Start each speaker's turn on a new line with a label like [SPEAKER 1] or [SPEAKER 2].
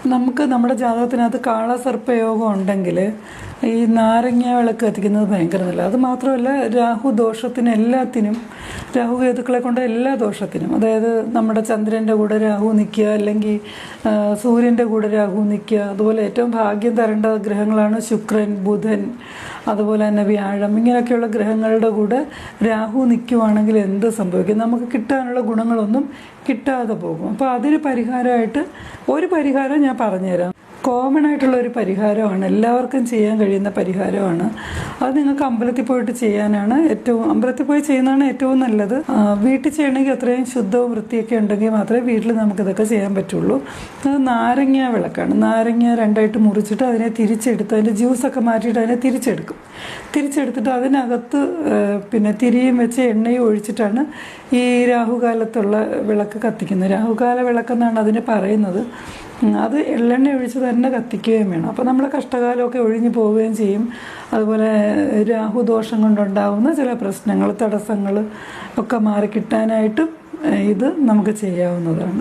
[SPEAKER 1] നമുക്ക് നമ്മുടെ ജാതകത്തിനകത്ത് കാളസർപ്പയോഗം ഉണ്ടെങ്കിൽ ഈ നാരങ്ങ വിളക്ക് കത്തിക്കുന്നത് ഭയങ്കര നല്ലത്. അത് മാത്രമല്ല, രാഹു ദോഷത്തിന് എല്ലാത്തിനും, രാഹു കേതുക്കളെ കൊണ്ട് എല്ലാ ദോഷത്തിനും, അതായത് നമ്മുടെ ചന്ദ്രൻ്റെ കൂടെ രാഹു നിൽക്കുക, അല്ലെങ്കിൽ സൂര്യൻ്റെ കൂടെ രാഹു നിൽക്കുക, അതുപോലെ ഏറ്റവും ഭാഗ്യം തരേണ്ട ഗ്രഹങ്ങളാണ് ശുക്രൻ, ബുധൻ, അതുപോലെ തന്നെ വ്യാഴം, ഇങ്ങനെയൊക്കെയുള്ള ഗ്രഹങ്ങളുടെ കൂടെ രാഹു നിൽക്കുവാണെങ്കിൽ എന്ത് സംഭവിക്കും? നമുക്ക് കിട്ടാനുള്ള ഗുണങ്ങളൊന്നും കിട്ടാതെ പോകും. അപ്പോൾ അതിന് പരിഹാരമായിട്ട് ഒരു പരിഹാരം ഞാൻ പറഞ്ഞുതരാം. കോമൺ ആയിട്ടുള്ള ഒരു പരിഹാരമാണ്, എല്ലാവർക്കും ചെയ്യാൻ കഴിയുന്ന പരിഹാരമാണ്. അത് നിങ്ങൾക്ക് അമ്പലത്തിൽ പോയിട്ട് ചെയ്യാനാണ് അമ്പലത്തിൽ പോയി ചെയ്യുന്നതാണ് ഏറ്റവും നല്ലത്. വീട്ടിൽ ചെയ്യണമെങ്കിൽ അത്രയും ശുദ്ധവും വൃത്തിയൊക്കെ ഉണ്ടെങ്കിൽ മാത്രമേ വീട്ടിൽ നമുക്കിതൊക്കെ ചെയ്യാൻ പറ്റുള്ളൂ. അത് നാരങ്ങ വിളക്കാണ്. നാരങ്ങ രണ്ടായിട്ട് മുറിച്ചിട്ട് അതിനെ തിരിച്ചെടുത്ത് അതിൻ്റെ ജ്യൂസൊക്കെ മാറ്റിയിട്ട് അതിനെ തിരിച്ചെടുത്തിട്ട് അതിനകത്ത് പിന്നെ തിരിയും വെച്ച് എണ്ണയും ഒഴിച്ചിട്ടാണ് ഈ രാഹുകാലത്തുള്ള വിളക്ക് കത്തിക്കുന്നത്. രാഹുകാല വിളക്കെന്നാണ് അതിന് പറയുന്നത്. അത് എള്ളെണ്ണ ഒഴിച്ച് തന്നെ കത്തിക്കുകയും വേണം. അപ്പോൾ നമ്മളെ കഷ്ടകാലമൊക്കെ ഒഴിഞ്ഞു പോവുകയും ചെയ്യും. അതുപോലെ രാഹുദോഷം കൊണ്ടുണ്ടാകുന്ന ചില പ്രശ്നങ്ങൾ, തടസ്സങ്ങൾ ഒക്കെ മാറിക്കിട്ടാനായിട്ടും ഇത് നമുക്ക് ചെയ്യാവുന്നതാണ്.